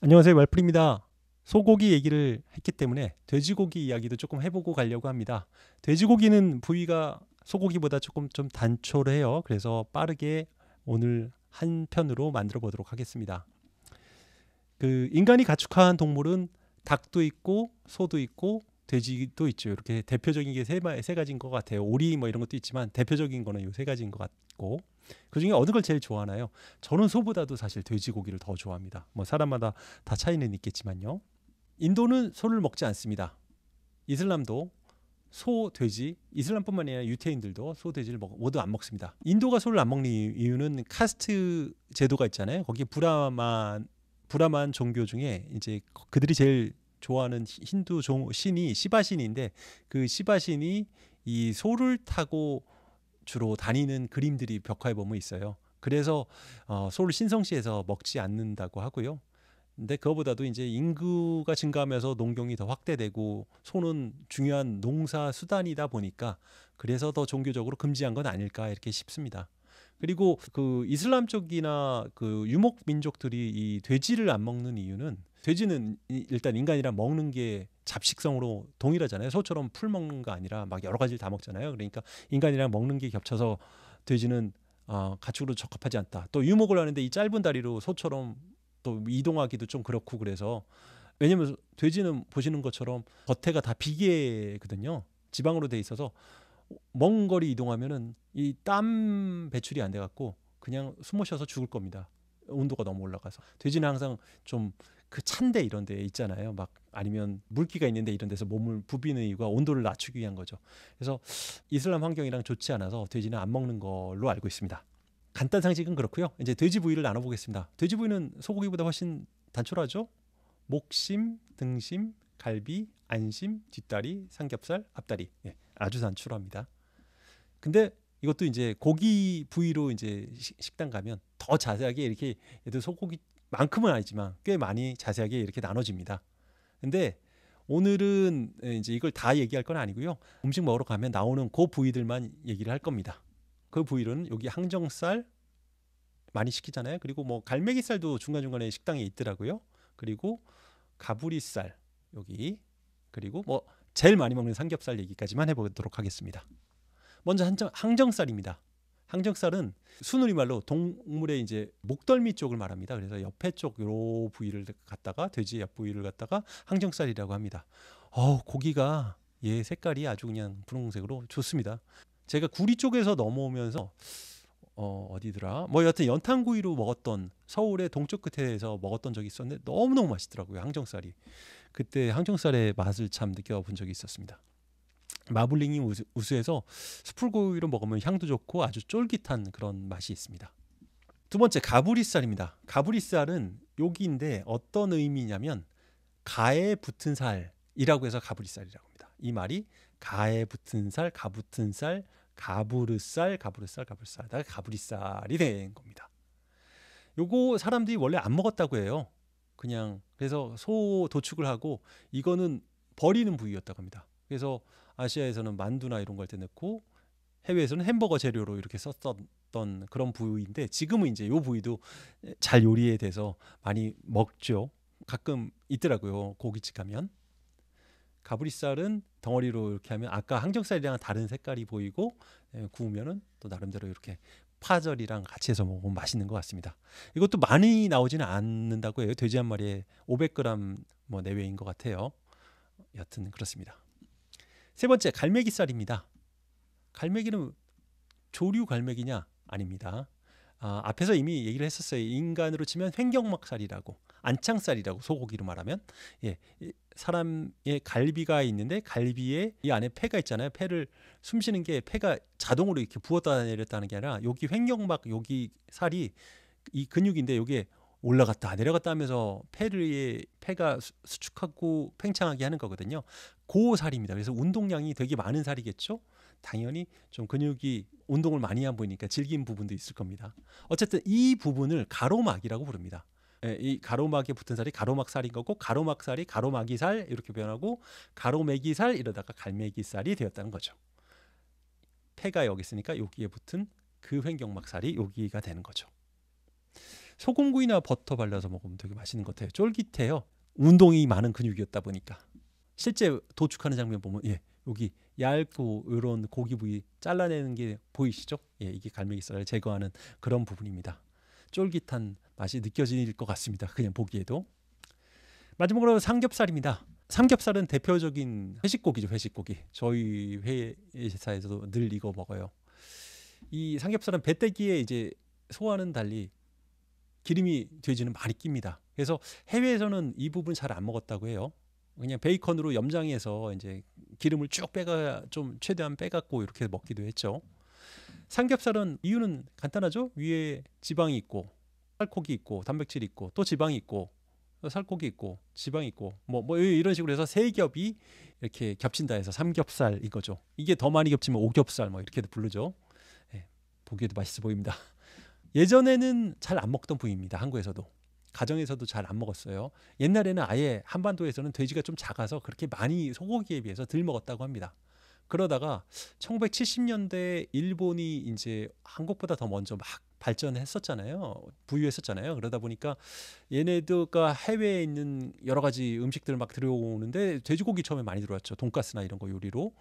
안녕하세요, 말풀입니다. 소고기 얘기를 했기 때문에 돼지고기 이야기도 조금 해보고 가려고 합니다. 돼지고기는 부위가 소고기보다 조금 좀 단촐해요. 그래서 빠르게 오늘 한 편으로 만들어 보도록 하겠습니다. 그 인간이 가축한 동물은 닭도 있고 소도 있고 돼지도 있죠. 이렇게 대표적인 게 세 가지인 것 같아요. 오리 뭐 이런 것도 있지만 대표적인 거는 이 세 가지인 것 같고, 그중에 어느 걸 제일 좋아하나요? 저는 소보다도 사실 돼지고기를 더 좋아합니다. 뭐 사람마다 다 차이는 있겠지만요. 인도는 소를 먹지 않습니다. 이슬람도 소, 돼지, 이슬람뿐만 아니라 유태인들도 소, 돼지를 모두 안 먹습니다. 인도가 소를 안 먹는 이유는 카스트 제도가 있잖아요. 거기 브라만 종교 중에 이제 그들이 제일 좋아하는 힌두 신이 시바 신인데, 그 시바 신이 이 소를 타고 주로 다니는 그림들이 벽화에 보면 있어요. 그래서 소를 신성시해서 먹지 않는다고 하고요. 근데 그거보다도 이제 인구가 증가하면서 농경이 더 확대되고 소는 중요한 농사 수단이다 보니까 그래서 더 종교적으로 금지한 건 아닐까 이렇게 싶습니다. 그리고 그 이슬람 쪽이나 그 유목 민족들이 이 돼지를 안 먹는 이유는, 돼지는 일단 인간이랑 먹는 게 잡식성으로 동일하잖아요. 소처럼 풀 먹는 거 아니라 막 여러 가지를 다 먹잖아요. 그러니까 인간이랑 먹는 게 겹쳐서 돼지는 가축으로 적합하지 않다. 또 유목을 하는데 이 짧은 다리로 소처럼 또 이동하기도 좀 그렇고, 그래서 왜냐면 돼지는 보시는 것처럼 겉에가 다 비계거든요. 지방으로 돼 있어서 먼 거리 이동하면은 이 땀 배출이 안 돼 갖고 그냥 숨 쉬어서 죽을 겁니다. 온도가 너무 올라가서. 돼지는 항상 좀 그 찬데 이런 데 있잖아요. 막 아니면 물기가 있는데 이런 데서 몸을 부비는 이유가 온도를 낮추기 위한 거죠. 그래서 이슬람 환경이랑 좋지 않아서 돼지는 안 먹는 걸로 알고 있습니다. 간단 상식은 그렇고요. 이제 돼지 부위를 나눠보겠습니다. 돼지 부위는 소고기보다 훨씬 단촐하죠. 목심, 등심, 갈비, 안심, 뒷다리, 삼겹살, 앞다리. 예, 아주 단촐합니다. 근데 이것도 이제 고기 부위로 이제 식당 가면 더 자세하게 이렇게, 얘도 소고기만큼은 아니지만 꽤 많이 자세하게 이렇게 나눠집니다. 근데 오늘은 이제 이걸 다 얘기할 건 아니고요. 음식 먹으러 가면 나오는 그 부위들만 얘기를 할 겁니다. 그 부위로는 여기 항정살 많이 시키잖아요. 그리고 뭐 갈매기살도 중간중간에 식당에 있더라고요. 그리고 가브리살 여기, 그리고 뭐 제일 많이 먹는 삼겹살 얘기까지만 해보도록 하겠습니다. 먼저 항정살입니다. 항정살은 순우리말로 동물의 이제 목덜미 쪽을 말합니다. 그래서 옆에 쪽 요 부위를 갖다가, 돼지 옆 부위를 갖다가 항정살이라고 합니다. 고기가 얘 색깔이 아주 그냥 분홍색으로 좋습니다. 제가 구리 쪽에서 넘어오면서 어디더라? 뭐 여하튼 연탄구이로 먹었던, 서울의 동쪽 끝에서 먹었던 적이 있었는데 너무너무 맛있더라고요. 항정살이. 그때 항정살의 맛을 참 느껴본 적이 있었습니다. 마블링이 우수해서 숯불구이로 먹으면 향도 좋고 아주 쫄깃한 그런 맛이 있습니다. 두 번째, 가브리살입니다. 가브리살은 여기인데 어떤 의미냐면 가에 붙은 살이라고 해서 가브리살이라고 합니다. 이 말이 가에 붙은 살, 가붙은 살, 가브르살다가 가브리살이 된 겁니다. 요거 사람들이 원래 안 먹었다고 해요. 그냥 그래서 소 도축을 하고 이거는 버리는 부위였다고 합니다. 그래서 아시아에서는 만두나 이런 거 할 때 넣고, 해외에서는 햄버거 재료로 이렇게 썼던 그런 부위인데, 지금은 이제 요 부위도 잘 요리에 대해서 많이 먹죠. 가끔 있더라고요, 고깃집 가면. 가브리살은 덩어리로 이렇게 하면 아까 항정살이랑 다른 색깔이 보이고, 구우면은 또 나름대로 이렇게 파절이랑 같이 해서 먹으면 맛있는 것 같습니다. 이것도 많이 나오지는 않는다고 해요. 돼지 한 마리에 500g 뭐 내외인 것 같아요. 여튼 그렇습니다. 세 번째, 갈매기살입니다. 갈매기는 조류 갈매기냐? 아닙니다. 앞에서 이미 얘기를 했었어요. 인간으로 치면 횡격막살이라고, 안창살이라고, 소고기로 말하면. 예, 사람의 갈비가 있는데 갈비에 이 안에 폐가 있잖아요. 폐를 숨쉬는 게, 폐가 자동으로 이렇게 부었다 내렸다 하는 게 아니라 여기 횡격막, 여기 살이 이 근육인데 여기에 올라갔다 내려갔다 하면서 폐가 수축하고 팽창하게 하는 거거든요. 그 살입니다. 그래서 운동량이 되게 많은 살이겠죠. 당연히 좀 근육이 운동을 많이 한 보이니까 질긴 부분도 있을 겁니다. 어쨌든 이 부분을 가로막이라고 부릅니다. 이 가로막에 붙은 살이 가로막살인 거고, 가로막살이 가로막이살 이렇게 변하고, 가로매기살 이러다가 갈매기살이 되었다는 거죠. 폐가 여기 있으니까 여기에 붙은 그 횡격막살이 여기가 되는 거죠. 소금구이나 버터 발라서 먹으면 되게 맛있는 것 같아요. 쫄깃해요. 운동이 많은 근육이었다 보니까. 실제 도축하는 장면 보면 여기 얇고 이런 고기 부위 잘라내는 게 보이시죠? 이게 갈매기살을 제거하는 그런 부분입니다. 쫄깃한 맛이 느껴질 것 같습니다. 그냥 보기에도. 마지막으로 삼겹살입니다. 삼겹살은 대표적인 회식고기죠. 회식고기. 저희 회사에서도 늘 이거 먹어요. 이 삼겹살은 배때기에 이제 소와는 달리 기름이 돼지는 많이 낍니다. 그래서 해외에서는 이 부분 잘 안 먹었다고 해요. 그냥 베이컨으로 염장해서 이제 기름을 쭉 빼가 좀 최대한 빼갖고 이렇게 먹기도 했죠. 삼겹살은 이유는 간단하죠. 위에 지방이 있고 살코기 있고 단백질이 있고 또 지방이 있고 살코기 있고 지방이 있고 뭐 이런 식으로 해서 세 겹이 이렇게 겹친다 해서 삼겹살인 거죠. 이게 더 많이 겹치면 오겹살 뭐 이렇게도 부르죠. 보기에도 맛있어 보입니다. 예전에는 잘 안 먹던 부위입니다. 한국에서도. 가정에서도 잘 안 먹었어요. 옛날에는 아예 한반도에서는 돼지가 좀 작아서 그렇게 많이 소고기에 비해서 덜 먹었다고 합니다. 그러다가 1970년대 일본이 이제 한국보다 더 먼저 막 발전했었잖아요. 부유했었잖아요. 그러다 보니까 얘네들과 해외에 있는 여러 가지 음식들 막 들어오는데 돼지고기 처음에 많이 들어왔죠. 돈가스나 이런 거 요리로.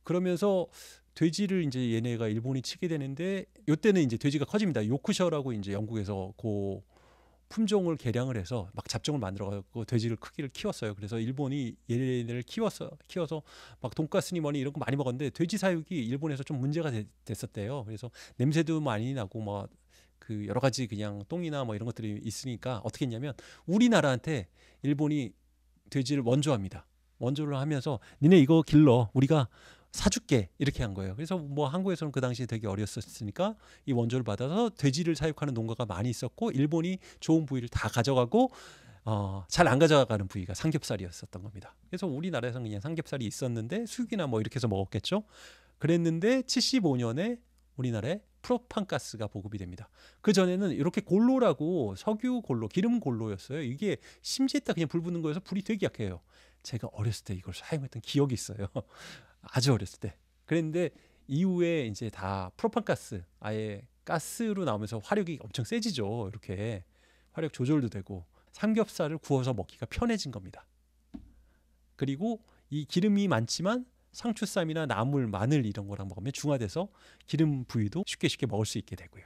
그러면서 돼지를 이제 얘네가 일본이 치게 되는데 이때는 이제 돼지가 커집니다. 요크셔라고 이제 영국에서 그 품종을 개량을 해서 막 잡종을 만들어 갖고 돼지를 크기를 키웠어요. 그래서 일본이 얘네를 키워서 막 돈가스니 뭐니 이런 거 많이 먹었는데 돼지 사육이 일본에서 좀 문제가 됐었대요. 그래서 냄새도 많이 나고 뭐 그 여러 가지 그냥 똥이나 뭐 이런 것들이 있으니까 어떻게 했냐면 우리나라한테 일본이 돼지를 원조합니다. 원조를 하면서 니네 이거 길러 우리가 사줄게 이렇게 한 거예요. 그래서 뭐 한국에서는 그 당시에 되게 어렸었으니까 이 원조를 받아서 돼지를 사육하는 농가가 많이 있었고 일본이 좋은 부위를 다 가져가고 잘 안 가져가는 부위가 삼겹살이었었던 겁니다. 그래서 우리나라에서는 그냥 삼겹살이 있었는데 수육이나 뭐 이렇게 해서 먹었겠죠. 그랬는데 75년에 우리나라에 프로판가스가 보급이 됩니다. 그 전에는 이렇게 골로라고 석유 골로, 기름 골로였어요. 이게 심지에다 그냥 불 붙는 거여서 불이 되게 약해요. 제가 어렸을 때 이걸 사용했던 기억이 있어요. 아주 어렸을 때. 그랬는데 이후에 이제 다 프로판가스, 아예 가스로 나오면서 화력이 엄청 세지죠. 이렇게 화력 조절도 되고 삼겹살을 구워서 먹기가 편해진 겁니다. 그리고 이 기름이 많지만 상추쌈이나 나물, 마늘 이런 거랑 먹으면 중화돼서 기름 부위도 쉽게 먹을 수 있게 되고요.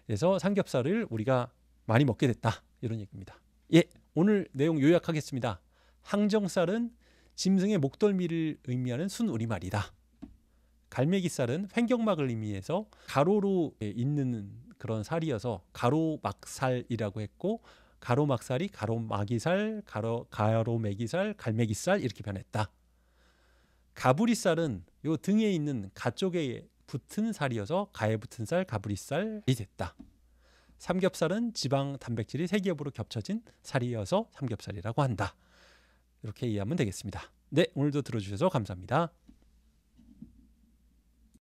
그래서 삼겹살을 우리가 많이 먹게 됐다. 이런 얘기입니다. 오늘 내용 요약하겠습니다. 항정살은 짐승의 목덜미를 의미하는 순우리말이다. 갈매기살은 횡격막을 의미해서 가로로 있는 그런 살이어서 가로막살이라고 했고 가로막살이 가로마기살, 가로매기살, 갈매기살 이렇게 변했다. 가브리살은 요 등에 있는 가 쪽에 붙은 살이어서 가에 붙은 살, 가브리살이 됐다. 삼겹살은 지방, 단백질이 세 겹으로 겹쳐진 살이어서 삼겹살이라고 한다. 이렇게 이해하면 되겠습니다. 네, 오늘도 들어주셔서 감사합니다.